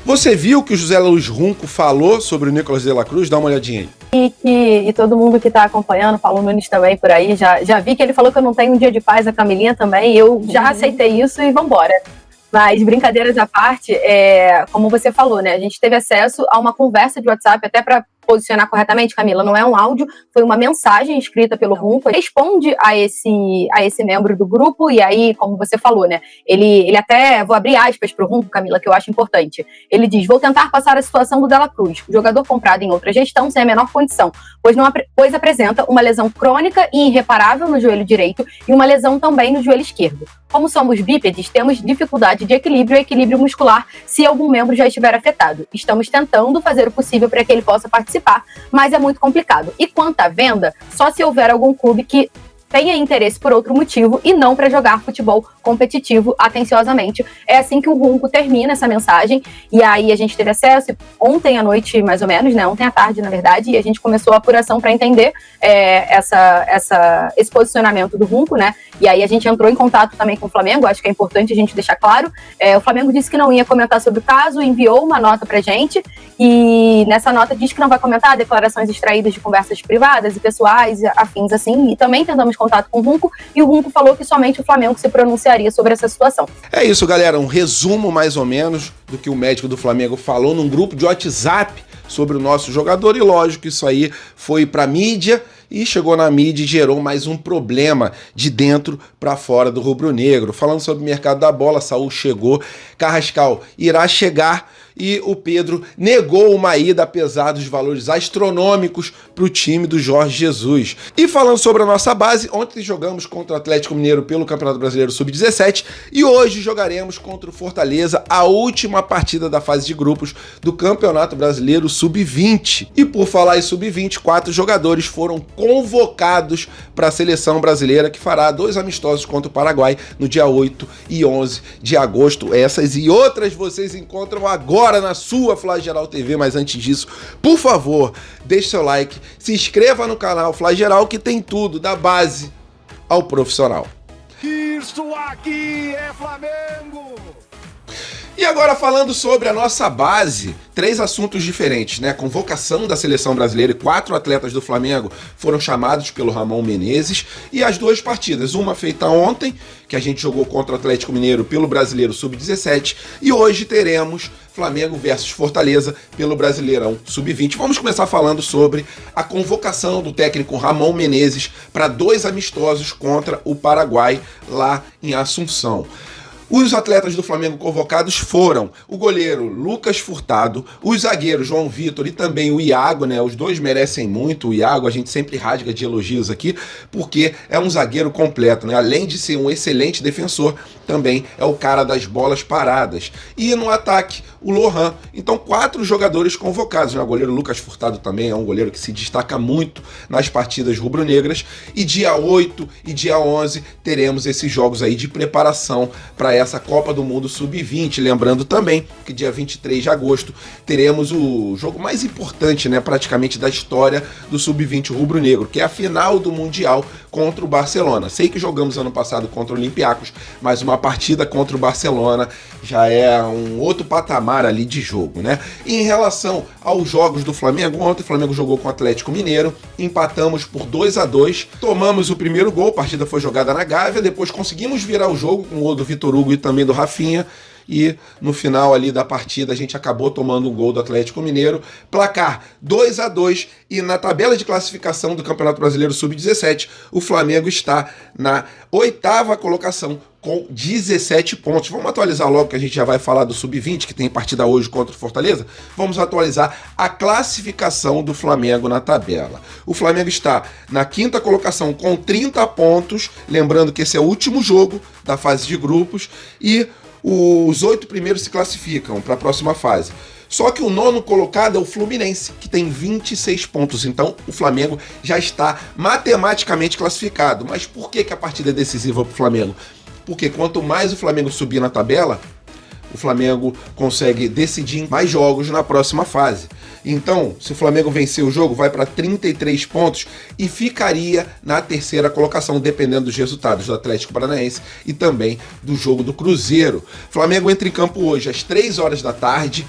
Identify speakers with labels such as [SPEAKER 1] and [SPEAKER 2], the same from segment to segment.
[SPEAKER 1] Você viu o que o José Luiz Runco falou sobre o Nicolas de la Cruz? Dá uma olhadinha aí.
[SPEAKER 2] E todo mundo que está acompanhando, Paulo Nunes também por aí, já vi que ele falou que eu não tenho um dia de paz, a Camilinha também, eu já aceitei isso e vambora. Mas, brincadeiras à parte, como você falou, né? A gente teve acesso a uma conversa de WhatsApp, até para posicionar corretamente, Camila, não é um áudio, foi uma mensagem escrita pelo Runco, ele responde a esse membro do grupo, e aí, como você falou, né, ele até, vou abrir aspas pro Runco, Camila, que eu acho importante, ele diz, vou tentar passar a situação do de la Cruz, jogador comprado em outra gestão, sem a menor condição, pois apresenta uma lesão crônica e irreparável no joelho direito, e uma lesão também no joelho esquerdo. Como somos bípedes, temos dificuldade de equilíbrio e equilíbrio muscular se algum membro já estiver afetado. Estamos tentando fazer o possível para que ele possa participar, mas é muito complicado. E quanto à venda, só se houver algum clube que tenha interesse por outro motivo e não para jogar futebol competitivo atenciosamente. É assim que o Runco termina essa mensagem, e aí a gente teve acesso ontem à noite, mais ou menos, né? Ontem à tarde, na verdade, e a gente começou a apuração para entender esse posicionamento do Runco, né? E aí a gente entrou em contato também com o Flamengo, acho que é importante a gente deixar claro. O Flamengo disse que não ia comentar sobre o caso, enviou uma nota pra gente, e nessa nota diz que não vai comentar declarações extraídas de conversas privadas e pessoais, afins assim, e também tentamos contato com o Runco, e o Runco falou que somente o Flamengo se pronunciaria sobre essa situação.
[SPEAKER 1] É isso, galera, um resumo mais ou menos do que o médico do Flamengo falou num grupo de WhatsApp sobre o nosso jogador, e lógico, isso aí foi pra mídia, e chegou na mídia e gerou mais um problema de dentro para fora do rubro-negro. Falando sobre o mercado da bola, Saúl chegou, Carrascal irá chegar, e o Pedro negou uma ida, apesar dos valores astronômicos para o time do Jorge Jesus. E falando sobre a nossa base, ontem jogamos contra o Atlético Mineiro pelo Campeonato Brasileiro Sub-17 e hoje jogaremos contra o Fortaleza, a última partida da fase de grupos do Campeonato Brasileiro Sub-20. E por falar em Sub-20, 4 jogadores foram convocados para a seleção brasileira, que fará 2 amistosos contra o Paraguai no dia 8 e 11 de agosto. Essas e outras vocês encontram agora na sua Flageral TV, mas antes disso, por favor, deixe seu like, se inscreva no canal Flageral, que tem tudo, da base ao profissional.
[SPEAKER 3] Isso aqui é Flamengo!
[SPEAKER 1] E agora falando sobre a nossa base, 3 assuntos diferentes, né? Convocação da seleção brasileira e 4 atletas do Flamengo foram chamados pelo Ramon Menezes, e as 2 partidas, uma feita ontem, que a gente jogou contra o Atlético Mineiro pelo Brasileiro Sub-17, e hoje teremos Flamengo versus Fortaleza pelo Brasileirão Sub-20. Vamos começar falando sobre a convocação do técnico Ramon Menezes para 2 amistosos contra o Paraguai lá em Assunção. Os atletas do Flamengo convocados foram o goleiro Lucas Furtado, o zagueiro João Vitor e também o Iago, né? Os 2 merecem muito. O Iago a gente sempre rasga de elogios aqui, porque é um zagueiro completo, né? Além de ser um excelente defensor, também é o cara das bolas paradas. E no ataque, o Lohan. Então, 4 jogadores convocados, né? O goleiro Lucas Furtado também é um goleiro que se destaca muito nas partidas rubro-negras. E dia 8 e dia 11 teremos esses jogos aí de preparação para essa Copa do Mundo Sub-20. Lembrando também que dia 23 de agosto teremos o jogo mais importante, né, praticamente da história do Sub-20 rubro-negro, que é a final do Mundial contra o Barcelona. Sei que jogamos ano passado contra o Olympiacos, mas uma partida contra o Barcelona já é um outro patamar ali de jogo, né? E em relação aos jogos do Flamengo, ontem o Flamengo jogou com o Atlético Mineiro, empatamos por 2-2, tomamos o primeiro gol, a partida foi jogada na Gávea, depois conseguimos virar o jogo com o gol do Vitor Hugo e também do Rafinha, e no final ali da partida a gente acabou tomando um gol do Atlético Mineiro, placar 2-2, e na tabela de classificação do Campeonato Brasileiro Sub-17, o Flamengo está na 8ª colocação com 17 pontos. Vamos atualizar logo, que a gente já vai falar do Sub-20, que tem partida hoje contra o Fortaleza. Vamos atualizar a classificação do Flamengo na tabela. O Flamengo está na 5ª colocação com 30 pontos, lembrando que esse é o último jogo da fase de grupos, e os 8 primeiros se classificam para a próxima fase. Só que o 9º colocado é o Fluminense, que tem 26 pontos. Então, o Flamengo já está matematicamente classificado. Mas por que a partida é decisiva para o Flamengo? Porque quanto mais o Flamengo subir na tabela, o Flamengo consegue decidir mais jogos na próxima fase. Então, se o Flamengo vencer o jogo, vai para 33 pontos e ficaria na 3ª colocação, dependendo dos resultados do Atlético Paranaense e também do jogo do Cruzeiro. O Flamengo entra em campo hoje às 3 horas da tarde.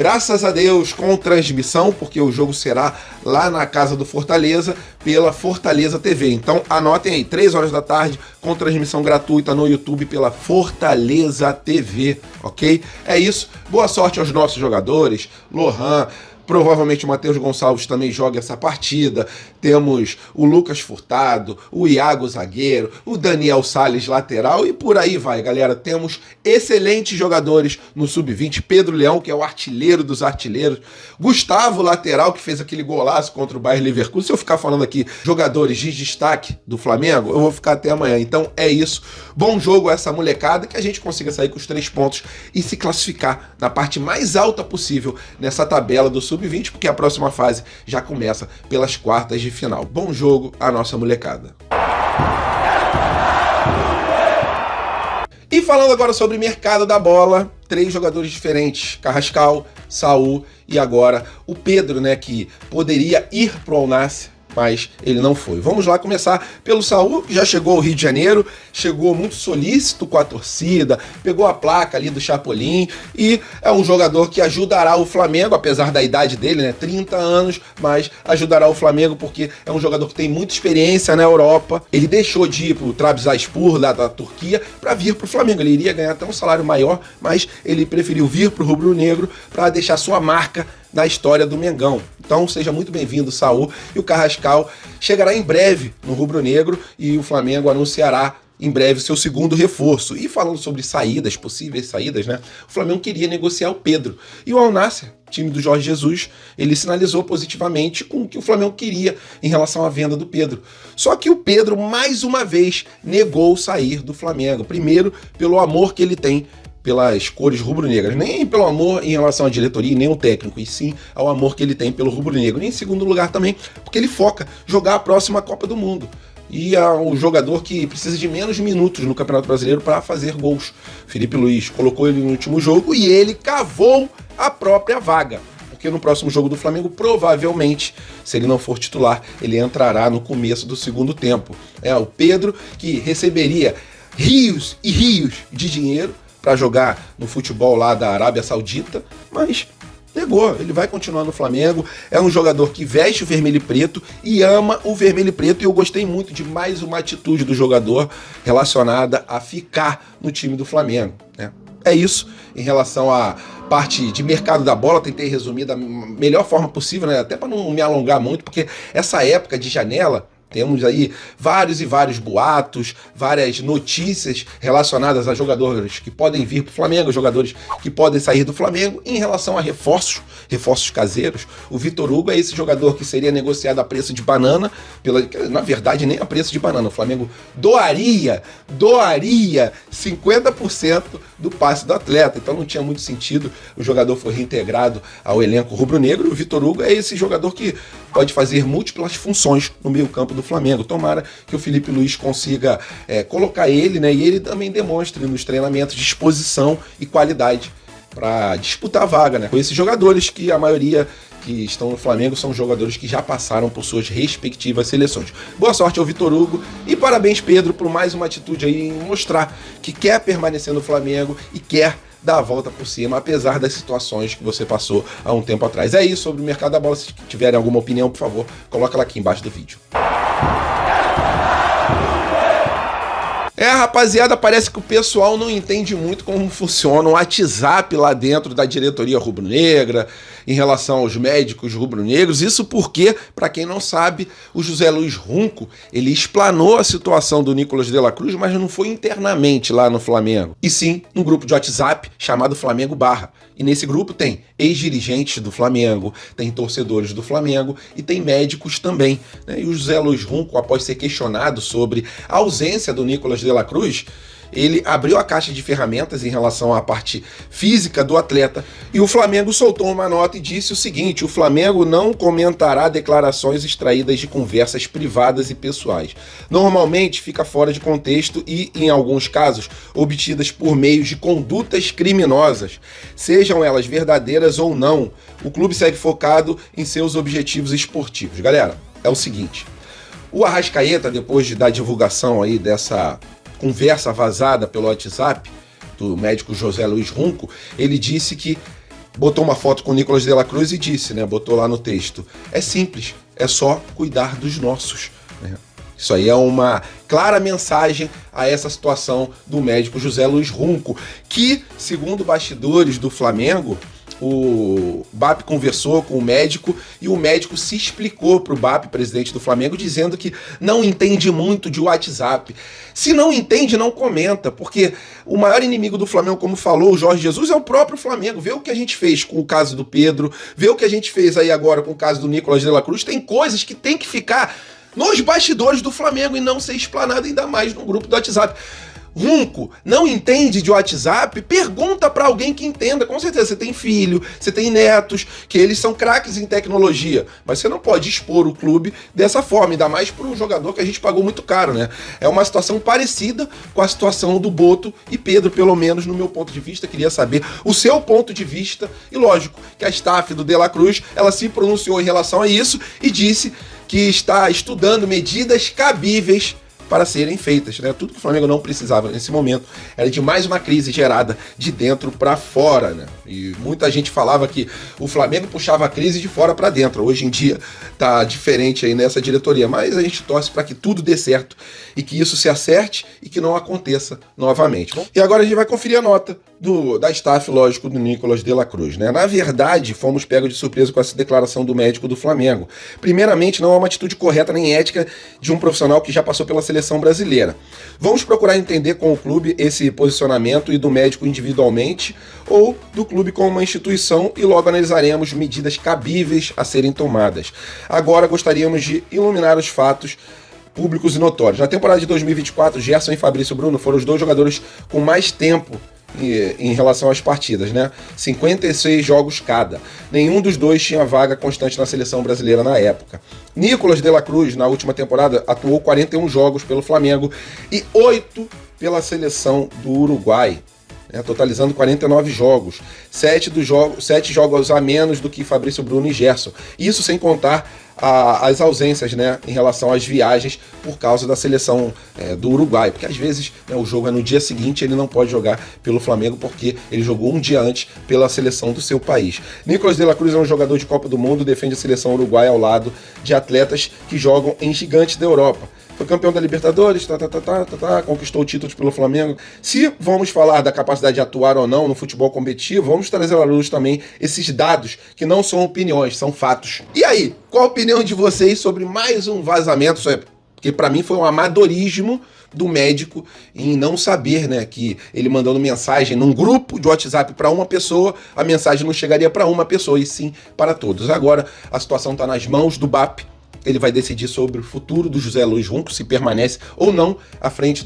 [SPEAKER 1] graças a Deus, com transmissão, porque o jogo será lá na casa do Fortaleza, pela Fortaleza TV. Então anotem aí, 3 horas da tarde, com transmissão gratuita no YouTube pela Fortaleza TV, ok? É isso, boa sorte aos nossos jogadores, Lohan. Provavelmente o Matheus Gonçalves também joga essa partida. Temos o Lucas Furtado, o Iago zagueiro, o Daniel Salles lateral e por aí vai, galera. Temos excelentes jogadores no Sub-20. Pedro Leão, que é o artilheiro dos artilheiros. Gustavo, lateral, que fez aquele golaço contra o Bayer Leverkusen. Se eu ficar falando aqui jogadores de destaque do Flamengo, eu vou ficar até amanhã. Então é isso. Bom jogo a essa molecada, que a gente consiga sair com os 3 pontos e se classificar na parte mais alta possível nessa tabela do Sub-20, porque a próxima fase já começa pelas quartas de final. Bom jogo a nossa molecada. E falando agora sobre mercado da bola, 3 jogadores diferentes, Carrascal, Saul e agora o Pedro, né, que poderia ir pro Al Nassr, mas ele não foi. Vamos lá começar pelo Saul, que já chegou ao Rio de Janeiro, chegou muito solícito com a torcida, pegou a placa ali do Chapolin e é um jogador que ajudará o Flamengo, apesar da idade dele, né, 30 anos, mas ajudará o Flamengo porque é um jogador que tem muita experiência na Europa. Ele deixou de ir pro Trabzonspor lá da Turquia para vir pro Flamengo. Ele iria ganhar até um salário maior, mas ele preferiu vir pro rubro-negro para deixar sua marca na história do Mengão. Então seja muito bem-vindo, Saul. E o Carrascal chegará em breve no rubro-negro e o Flamengo anunciará em breve seu segundo reforço. E falando sobre saídas, possíveis saídas, né? O Flamengo queria negociar o Pedro. E o Al Nassr, time do Jorge Jesus, ele sinalizou positivamente com o que o Flamengo queria em relação à venda do Pedro. Só que o Pedro, mais uma vez, negou sair do Flamengo. Primeiro, pelo amor que ele tem pelas cores rubro-negras, nem pelo amor em relação à diretoria, nem ao técnico, e sim ao amor que ele tem pelo rubro-negro. E em segundo lugar também, porque ele foca jogar a próxima Copa do Mundo. E é um jogador que precisa de menos minutos no Campeonato Brasileiro para fazer gols. Felipe Luiz colocou ele no último jogo e ele cavou a própria vaga. Porque no próximo jogo do Flamengo, provavelmente, se ele não for titular, ele entrará no começo do segundo tempo. É o Pedro, que receberia rios e rios de dinheiro para jogar no futebol lá da Arábia Saudita, mas negou, ele vai continuar no Flamengo. É um jogador que veste o vermelho e preto e ama o vermelho e preto, e eu gostei muito de mais uma atitude do jogador relacionada a ficar no time do Flamengo, né? É isso em relação à parte de mercado da bola. Tentei resumir da melhor forma possível, né? Até para não me alongar muito, porque essa época de janela temos aí vários e vários boatos, várias notícias relacionadas a jogadores que podem vir para o Flamengo, jogadores que podem sair do Flamengo. Em relação a reforços caseiros, o Vitor Hugo é esse jogador que seria negociado a preço de banana, na verdade nem a preço de banana. O Flamengo doaria 50% do passe do atleta, então não tinha muito sentido. O jogador foi reintegrado ao elenco rubro-negro. O Vitor Hugo é esse jogador que pode fazer múltiplas funções no meio-campo do Flamengo. Tomara que o Felipe Luiz consiga colocar ele, né, e ele também demonstre nos treinamentos disposição e qualidade para disputar a vaga, né, com esses jogadores que a maioria que estão no Flamengo são jogadores que já passaram por suas respectivas seleções. Boa sorte ao Vitor Hugo e parabéns, Pedro, por mais uma atitude aí em mostrar que quer permanecer no Flamengo e quer dar a volta por cima, apesar das situações que você passou há um tempo atrás. É isso sobre o mercado da bola. Se tiverem alguma opinião, por favor, coloca ela aqui embaixo do vídeo. Rapaziada, parece que o pessoal não entende muito como funciona o WhatsApp lá dentro da diretoria rubro-negra, em relação aos médicos rubro-negros. Isso porque, para quem não sabe, o José Luiz Runco, ele explanou a situação do Nicolas de la Cruz, mas não foi internamente lá no Flamengo, e sim num grupo de WhatsApp chamado Flamengo Barra. E nesse grupo tem ex-dirigentes do Flamengo, tem torcedores do Flamengo e tem médicos também, né? E o José Luiz Runco, após ser questionado sobre a ausência do Nicolas de la Cruz, ele abriu a caixa de ferramentas em relação à parte física do atleta e o Flamengo soltou uma nota e disse o seguinte: o Flamengo não comentará declarações extraídas de conversas privadas e pessoais. Normalmente fica fora de contexto e, em alguns casos, obtidas por meios de condutas criminosas, sejam elas verdadeiras ou não. O clube segue focado em seus objetivos esportivos. Galera, é o seguinte: o Arrascaeta, depois da divulgação aí dessa conversa vazada pelo WhatsApp do médico José Luiz Runco, ele disse que botou uma foto com o Nicolas de la Cruz e disse, né, botou lá no texto, é simples, é só cuidar dos nossos, né? Isso aí é uma clara mensagem a essa situação do médico José Luiz Runco, que, segundo bastidores do Flamengo, o BAP conversou com o médico e o médico se explicou para o BAP, presidente do Flamengo, dizendo que não entende muito de WhatsApp. Se não entende, não comenta, porque o maior inimigo do Flamengo, como falou o Jorge Jesus, é o próprio Flamengo. Vê o que a gente fez com o caso do Pedro, vê o que a gente fez aí agora com o caso do Nicolas de la Cruz. Tem coisas que tem que ficar nos bastidores do Flamengo e não ser explanado ainda mais no grupo do WhatsApp. Runco, não entende de WhatsApp? Pergunta pra alguém que entenda. Com certeza, você tem filho, você tem netos, que eles são craques em tecnologia, mas você não pode expor o clube dessa forma, ainda mais por um jogador que a gente pagou muito caro, né? É uma situação parecida com a situação do Boto e Pedro, pelo menos no meu ponto de vista. Queria saber o seu ponto de vista, e lógico que a staff do De La Cruz, ela se pronunciou em relação a isso e disse que está estudando medidas cabíveis para serem feitas, né? Tudo que o Flamengo não precisava nesse momento era de mais uma crise gerada de dentro para fora, né? E muita gente falava que o Flamengo puxava a crise de fora para dentro. Hoje em dia tá diferente aí nessa diretoria, mas a gente torce para que tudo dê certo e que isso se acerte e que não aconteça novamente. E agora a gente vai conferir a nota da staff, lógico, do Nicolas de la Cruz, né? Na verdade, fomos pegos de surpresa com essa declaração do médico do Flamengo. Primeiramente, não é uma atitude correta nem ética de um profissional que já passou pela seleção brasileira. Vamos procurar entender com o clube esse posicionamento e do médico individualmente ou do clube como uma instituição e logo analisaremos medidas cabíveis a serem tomadas. Agora gostaríamos de iluminar os fatos públicos e notórios. Na temporada de 2024, Gerson e Fabrício Bruno foram os dois jogadores com mais tempo em relação às partidas, né? 56 jogos cada. Nenhum dos dois tinha vaga constante na seleção brasileira na época. Nicolas de la Cruz, na última temporada, atuou 41 jogos pelo Flamengo e 8 pela seleção do Uruguai, né? Totalizando 49 jogos. 7 jogos a menos do que Fabrício Bruno e Gerson. Isso sem contar as ausências, né, em relação às viagens por causa da seleção do Uruguai, porque às vezes, né, o jogo é no dia seguinte, ele não pode jogar pelo Flamengo porque ele jogou um dia antes pela seleção do seu país. Nicolas de la Cruz é um jogador de Copa do Mundo, defende a seleção uruguaia ao lado de atletas que jogam em gigantes da Europa. Foi campeão da Libertadores, conquistou títulos pelo Flamengo. Se vamos falar da capacidade de atuar ou não no futebol competitivo, vamos trazer à luz também esses dados que não são opiniões, são fatos. E aí, qual a opinião de vocês sobre mais um vazamento? Porque para mim foi um amadorismo do médico em não saber, né, que ele mandando mensagem num grupo de WhatsApp para uma pessoa, a mensagem não chegaria para uma pessoa, e sim para todos. Agora a situação está nas mãos do BAP. Ele vai decidir sobre o futuro do José Luiz Runco, se permanece ou não à frente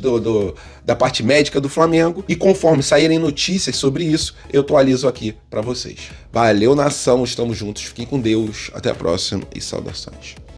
[SPEAKER 1] da parte médica do Flamengo. E conforme saírem notícias sobre isso, eu atualizo aqui para vocês. Valeu, nação, estamos juntos, fiquem com Deus, até a próxima e saudações.